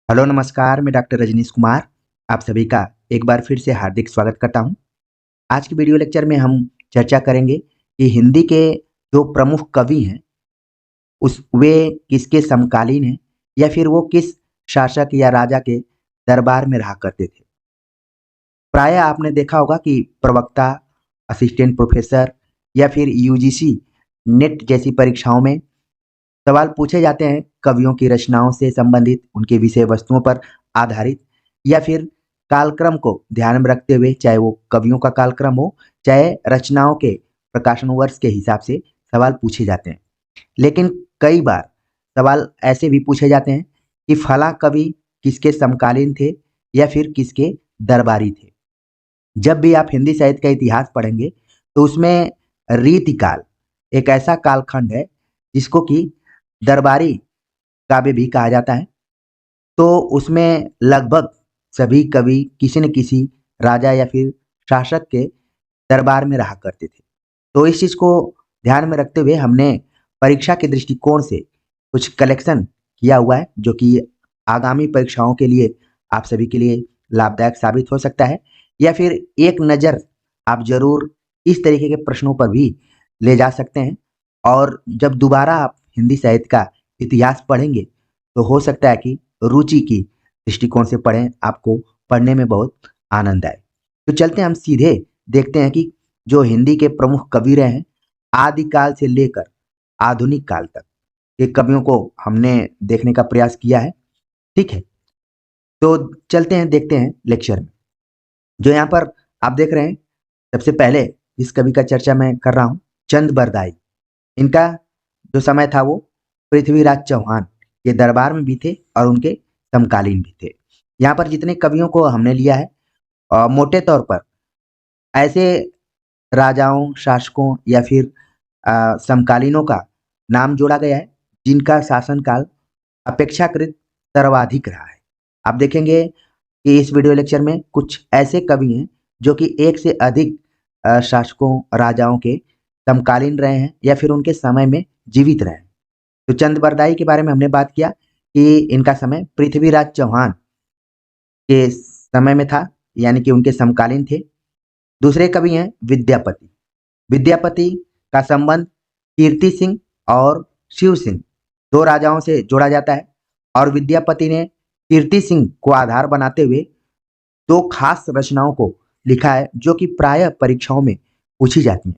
Hello नमस्कार, मैं doctor Rajneesh Kumar आप सभी का एक बार फिर से हार्दिक स्वागत करता हूं। आज की वीडियो लेक्चर में हम चर्चा करेंगे कि हिंदी के जो प्रमुख कवि हैं उस वे किसके समकालीन हैं या फिर वो किस शासक या राजा के दरबार में रहा करते थे। प्रायः आपने देखा होगा कि प्रवक्ता, असिस्टेंट प्रोफेसर या फिर यूजीसी नेट जैसी परीक्षाओं में सवाल पूछे जाते हैं कवियों की रचनाओं से संबंधित, उनके विषय वस्तुओं पर आधारित या फिर कालक्रम को ध्यान में रखते हुए, चाहे वो कवियों का कालक्रम हो, चाहे रचनाओं के प्रकाशन वर्ष के हिसाब से सवाल पूछे जाते हैं। लेकिन कई बार सवाल ऐसे भी पूछे जाते हैं कि फला कवि किसके समकालीन थे या फिर किसके दरबारी थे। जब भी आप हिंदी साहित्य का इतिहास पढ़ेंगे तो उसमें रीतिकाल एक ऐसा कालखंड है जिसको कि दरबारी काव्य भी कहा जाता है। तो उसमें लगभग सभी कवि किसी न किसी राजा या फिर शासक के दरबार में रहा करते थे। तो इस चीज़ को ध्यान में रखते हुए हमने परीक्षा के दृष्टिकोण से कुछ कलेक्शन किया हुआ है जो कि आगामी परीक्षाओं के लिए आप सभी के लिए लाभदायक साबित हो सकता है, या फिर एक नज़र आप ज़रूर इस तरीके के प्रश्नों पर भी ले जा सकते हैं। और जब दोबारा आप हिंदी साहित्य का इतिहास पढ़ेंगे तो हो सकता है कि रुचि की दृष्टिकोण से पढ़ें, आपको पढ़ने में बहुत आनंद आए। तो चलते हैं हम सीधे देखते हैं कि जो हिंदी के प्रमुख कवि रहे हैं आदिकाल से लेकर आधुनिक काल तक के कवियों को हमने देखने का प्रयास किया है। ठीक है, तो चलते हैं देखते हैं लेक्चर में। जो यहाँ पर आप देख रहे हैं, सबसे पहले इस कवि का चर्चा मैं कर रहा हूँ, चंद बरदाई। इनका जो समय था वो पृथ्वीराज चौहान के दरबार में भी थे और उनके समकालीन भी थे। यहाँ पर जितने कवियों को हमने लिया है मोटे तौर पर ऐसे राजाओं, शासकों या फिर समकालीनों का नाम जोड़ा गया है जिनका शासनकाल अपेक्षाकृत सर्वाधिक रहा है। आप देखेंगे कि इस वीडियो लेक्चर में कुछ ऐसे कवि हैं जो कि एक से अधिक शासकों, राजाओं के समकालीन रहे हैं या फिर उनके समय में जीवित रहे हैं। तो चंद बरदाई के बारे में हमने बात किया कि इनका समय पृथ्वीराज चौहान के समय में था, यानी कि उनके समकालीन थे। दूसरे कवि हैं विद्यापति। विद्यापति का संबंध कीर्ति सिंह और शिव सिंह दो राजाओं से जोड़ा जाता है, और विद्यापति ने कीर्ति सिंह को आधार बनाते हुए दो खास रचनाओं को लिखा है जो कि प्रायः परीक्षाओं में पूछी जाती हैं।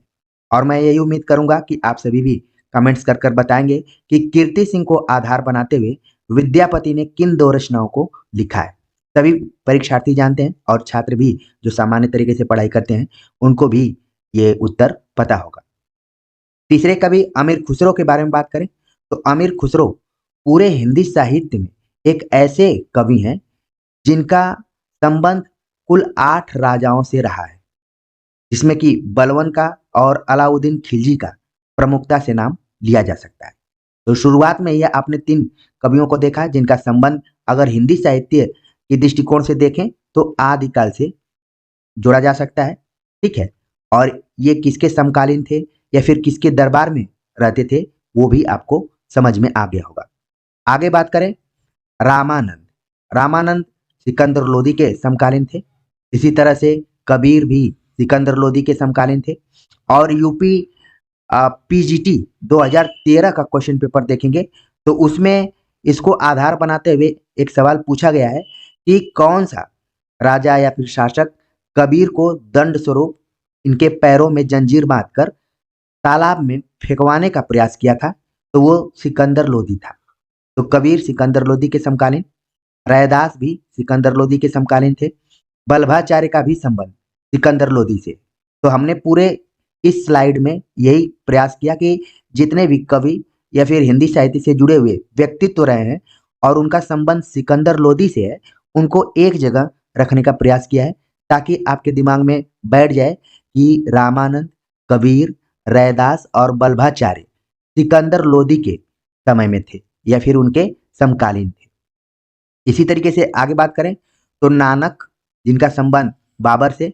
और मैं यही उम्मीद करूंगा कि आप सभी भी कमेंट्स कर कर बताएंगे कि कीर्ति सिंह को आधार बनाते हुए विद्यापति ने किन दो रचनाओं को लिखा है। सभी परीक्षार्थी जानते हैं और छात्र भी जो सामान्य तरीके से पढ़ाई करते हैं उनको भी ये उत्तर पता होगा। तीसरे कवि अमीर खुसरो के बारे में बात करें तो अमीर खुसरो पूरे हिंदी साहित्य में एक ऐसे कवि हैं जिनका संबंध कुल 8 राजाओं से रहा है, जिसमें कि बलवन का और अलाउद्दीन खिलजी का प्रमुखता से नाम लिया जा सकता है। तो शुरुआत में यह आपने 3 कवियों को देखा जिनका संबंध अगर हिंदी साहित्य के दृष्टिकोण से देखें तो आदिकाल से जोड़ा जा सकता है। ठीक है, और ये किसके समकालीन थे या फिर किसके दरबार में रहते थे वो भी आपको समझ में आ गया होगा। आगे बात करें रामानंद। रामानंद सिकंदर लोदी के समकालीन थे। इसी तरह से कबीर भी सिकंदर लोदी के समकालीन थे। और यूपी पीजीटी 2013 का क्वेश्चन पेपर देखेंगे तो उसमें इसको आधार बनाते हुए एक सवाल पूछा गया है कि कौन सा राजा या फिर शासक कबीर को दंड स्वरूप इनके पैरों में जंजीर बांधकर तालाब में फेंकवाने का प्रयास किया था। तो वो सिकंदर लोदी था। तो कबीर सिकंदर लोदी के समकालीन, रैदास भी सिकंदर लोदी के समकालीन थे। बल्भाचार्य का भी संबंध सिकंदर लोदी से। तो हमने पूरे इस स्लाइड में यही प्रयास किया कि जितने भी कवि या फिर हिंदी साहित्य से जुड़े हुए व्यक्तित्व रहे हैं और उनका संबंध सिकंदर लोदी से है, उनको एक जगह रखने का प्रयास किया है ताकि आपके दिमाग में बैठ जाए कि रामानंद, कबीर, रैदास और बल्भाचार्य सिकंदर लोदी के समय में थे या फिर उनके समकालीन थे। इसी तरीके से आगे बात करें तो नानक, जिनका संबंध बाबर से,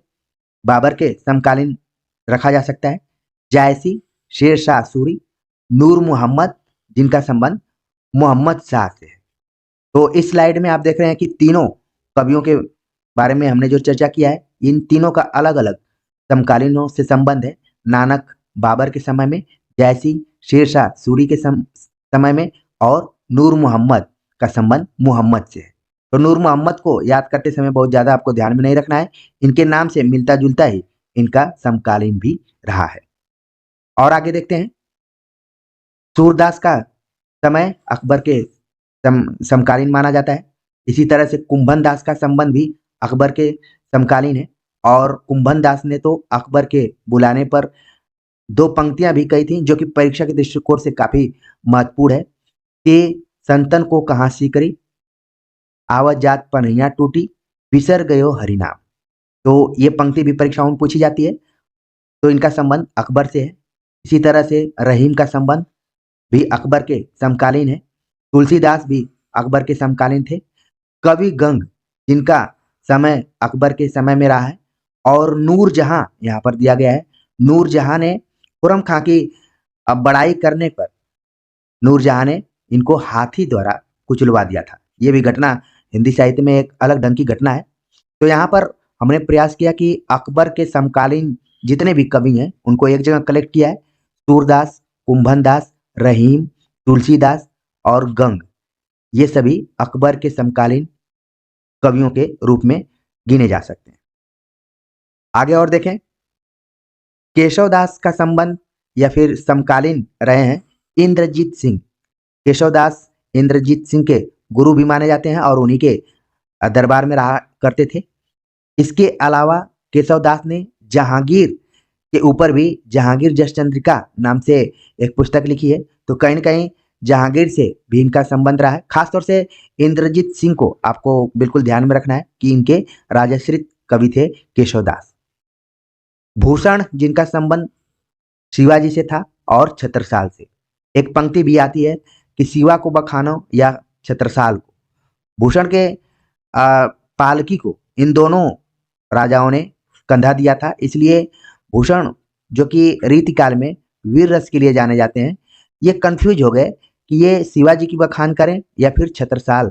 बाबर के समकालीन रखा जा सकता है। जायसी, शेर शाह सूरी, नूर मोहम्मद, जिनका संबंध मोहम्मद शाह से है। तो इस स्लाइड में आप देख रहे हैं कि तीनों कवियों के बारे में हमने जो चर्चा किया है, इन तीनों का अलग अलग समकालीनों से संबंध है। नानक बाबर के समय में, जयसिंह शेरशाह सूरी के समय में, और नूर मोहम्मद का संबंध मोहम्मद से है। तो नूर मोहम्मद को याद करते समय बहुत ज्यादा आपको ध्यान में नहीं रखना है, इनके नाम से मिलता जुलता ही इनका समकालीन भी रहा है। और आगे देखते हैं, सूरदास का समय अकबर के समकालीन माना जाता है। इसी तरह से कुंभन दास का संबंध भी अकबर के समकालीन है, और कुंभन दास ने तो अकबर के बुलाने पर दो पंक्तियां भी कही थी जो कि परीक्षा के दृष्टिकोण से काफी महत्वपूर्ण है कि संतन को कहाँ सीकरी, आवत जात पनैया टूटी, बिसर गयो हरिनाम। तो ये पंक्ति भी परीक्षाओं में पूछी जाती है। तो इनका संबंध अकबर से है। इसी तरह से रहीम का संबंध भी अकबर के समकालीन है। तुलसीदास भी अकबर के समकालीन थे। कवि गंग, जिनका समय अकबर के समय में रहा है, और नूरजहां यहाँ पर दिया गया है। नूरजहां ने खुरम खां की बड़ाई करने पर नूरजहां ने इनको हाथी द्वारा कुचलवा दिया था। ये भी घटना हिंदी साहित्य में एक अलग ढंग की घटना है। तो यहाँ पर हमने प्रयास किया कि अकबर के समकालीन जितने भी कवि हैं उनको एक जगह कलेक्ट किया है। सूरदास, कुंभन दास, रहीम, तुलसीदास और गंग, ये सभी अकबर के समकालीन कवियों के रूप में गिने जा सकते हैं। आगे और देखें, केशवदास का संबंध या फिर समकालीन रहे हैं इंद्रजीत सिंह। केशवदास इंद्रजीत सिंह के गुरु भी माने जाते हैं और उन्हीं के दरबार में रहा करते थे। इसके अलावा केशवदास ने जहांगीर के ऊपर भी जहांगीर जसचंद्रिका नाम से एक पुस्तक लिखी है। तो कहीं ना कहीं जहांगीर से भी इनका संबंध रहा है। खासतौर से इंद्रजीत सिंह को आपको बिल्कुल ध्यान में रखना है कि इनके राजाश्रित कवि थे केशवदास। भूषण, जिनका संबंध शिवाजी से था और छत्रसाल से। एक पंक्ति भी आती है कि शिवा को बखानो या छत्रसाल को। भूषण के पालकी को इन दोनों राजाओं ने कंधा दिया था, इसलिए भूषण, जो कि रीतिकाल में वीर रस के लिए जाने जाते हैं, ये कंफ्यूज हो गए कि ये शिवाजी की बखान करें या फिर छत्रसाल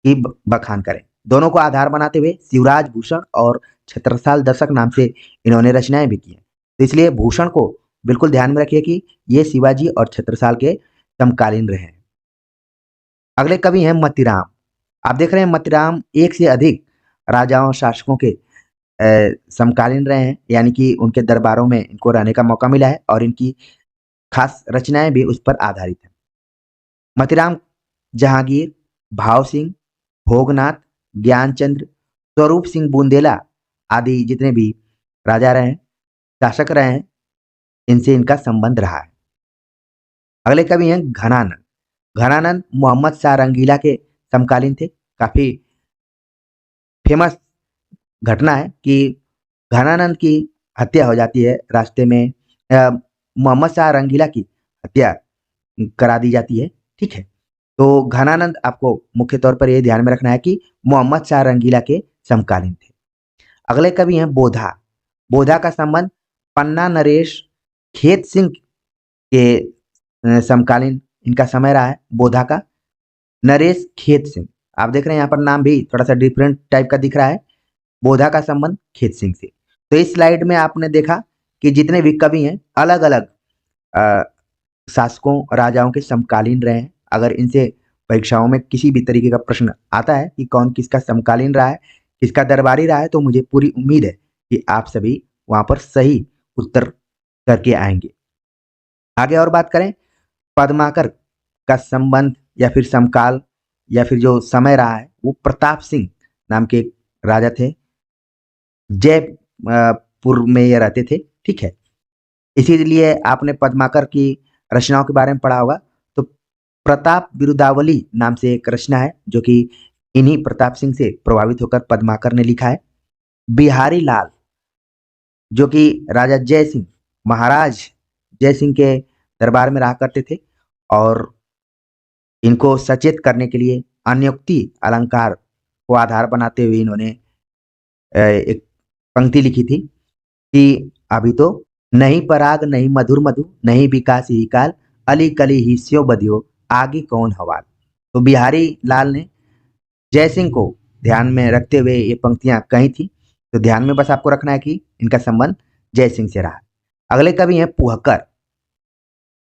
की बखान करें। दोनों को आधार बनाते हुए शिवराज भूषण और छत्रसाल दशक नाम से इन्होंने रचनाएं भी की हैं। तो इसलिए भूषण को बिल्कुल ध्यान में रखिए कि ये शिवाजी और छत्रसाल के समकालीन रहे हैं। अगले कवि हैं मतीराम। आप देख रहे हैं मतीराम एक से अधिक राजाओं शासकों के समकालीन रहे हैं, यानी कि उनके दरबारों में इनको रहने का मौका मिला है और इनकी खास रचनाएं भी उस पर आधारित हैं। मतीराम जहांगीर, भाव सिंह, भोगनाथ, ज्ञानचंद्र, स्वरूप सिंह बुंदेला आदि जितने भी राजा रहे हैं, शासक रहे हैं, इनसे इनका संबंध रहा है। अगले कवि हैं घनानंद। घनानंद मोहम्मद शाह रंगीला के समकालीन थे। काफी फेमस घटना है कि घनानंद की हत्या हो जाती है रास्ते में। मोहम्मद शाह रंगीला की हत्या करा दी जाती है, ठीक है। तो घनानंद आपको मुख्य तौर पर यह ध्यान में रखना है कि मोहम्मद शाह रंगीला के समकालीन थे। अगले कवि हैं बोधा। बोधा का संबंध पन्ना नरेश खेत सिंह के समकालीन इनका समय रहा है। बोधा का नरेश खेत सिंह, आप देख रहे हैं यहाँ पर नाम भी थोड़ा सा डिफरेंट टाइप का दिख रहा है। बोधा का संबंध खेत सिंह से। तो इस स्लाइड में आपने देखा कि जितने भी कवि हैं अलग अलग शासकों राजाओं के समकालीन रहे हैं। अगर इनसे परीक्षाओं में किसी भी तरीके का प्रश्न आता है कि कौन किसका समकालीन रहा है, किसका दरबारी रहा है, तो मुझे पूरी उम्मीद है कि आप सभी वहां पर सही उत्तर करके आएंगे। आगे और बात करें, पद्माकर का संबंध या फिर समकाल या फिर जो समय रहा है वो प्रताप सिंह नाम के एक राजा थे। जयपुर में ये रहते थे, ठीक है। इसीलिए आपने पद्माकर की रचनाओं के बारे में पढ़ा होगा। तो प्रताप बिरुदावली नाम से एक रचना है जो कि इन्हीं प्रताप सिंह से प्रभावित होकर पद्माकर ने लिखा है। बिहारी लाल, जो कि राजा जय सिंह, महाराज जय सिंह के दरबार में रहा करते थे और इनको सचेत करने के लिए अन्योक्ति अलंकार को आधार बनाते हुए इन्होंने एक पंक्ति लिखी थी कि अभी तो नहीं पराग नहीं मधुर मधु नहीं विकास ही काल अली कली ही स्यो बधियो आगे कौन हवाल। तो बिहारी लाल ने जयसिंह को ध्यान में रखते हुए ये पंक्तियां कही थी, तो ध्यान में बस आपको रखना है कि इनका संबंध जयसिंह से रहा। अगले कवि हैं पुहकर,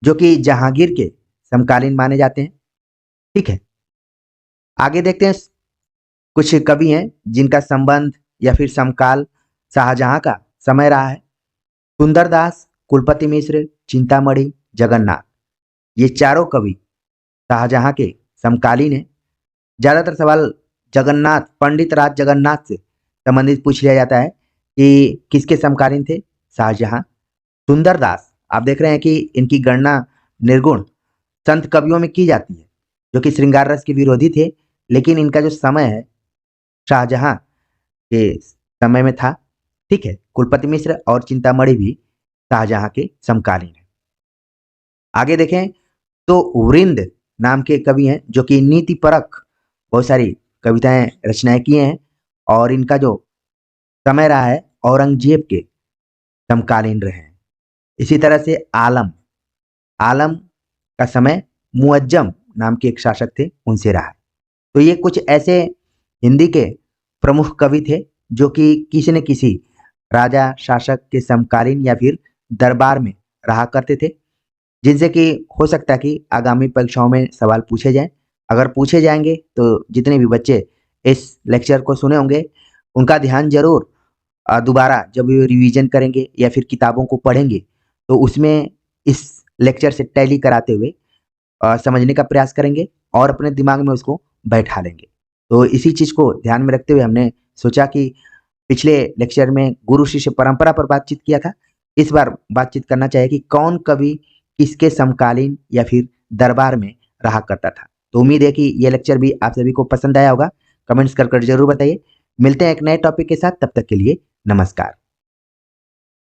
जो कि जहांगीर के समकालीन माने जाते हैं। ठीक है, आगे देखते हैं कुछ कवि हैं जिनका संबंध या फिर समकाल शाहजहां का समय रहा है। सुंदरदास, कुलपति मिश्र, चिंतामणि, जगन्नाथ, ये चारों कवि शाहजहां के समकालीन हैं। ज्यादातर सवाल जगन्नाथ, पंडित राज जगन्नाथ से संबंधित पूछ लिया जाता है कि किसके समकालीन थे, शाहजहां। सुंदरदास, आप देख रहे हैं कि इनकी गणना निर्गुण संत कवियों में की जाती है, जो कि श्रृंगार रस के विरोधी थे, लेकिन इनका जो समय है शाहजहां के समय में था। ठीक है, कुलपति मिश्र और चिंतामणि भी शाहजहां के समकालीन है। आगे देखें तो वृंद नाम के कवि हैं, जो कि नीति परक बहुत सारी कविताएं रचनाएं किए हैं, और इनका जो समय रहा है औरंगजेब के समकालीन रहे हैं। इसी तरह से आलम, आलम का समय मुअज्जम नाम के एक शासक थे, उनसे रहा है। तो ये कुछ ऐसे हिंदी के प्रमुख कवि थे जो कि किसी न किसी राजा शासक के समकालीन या फिर दरबार में रहा करते थे, जिनसे कि हो सकता है कि आगामी परीक्षाओं में सवाल पूछे जाएं। अगर पूछे जाएंगे तो जितने भी बच्चे इस लेक्चर को सुने होंगे, उनका ध्यान जरूर दोबारा जब भी रिवीजन करेंगे या फिर किताबों को पढ़ेंगे, तो उसमें इस लेक्चर से टैली कराते हुए समझने का प्रयास करेंगे और अपने दिमाग में उसको बैठा लेंगे। तो इसी चीज़ को ध्यान में रखते हुए हमने सोचा कि पिछले लेक्चर में गुरु शिष्य परंपरा पर बातचीत किया था, इस बार बातचीत करना चाहिए कि कौन कवि किसके समकालीन या फिर दरबार में रहा करता था। तो उम्मीद है कि ये लेक्चर भी आप सभी को पसंद आया होगा। कमेंट्स कर जरूर बताइए। मिलते हैं एक नए टॉपिक के साथ, तब तक के लिए नमस्कार।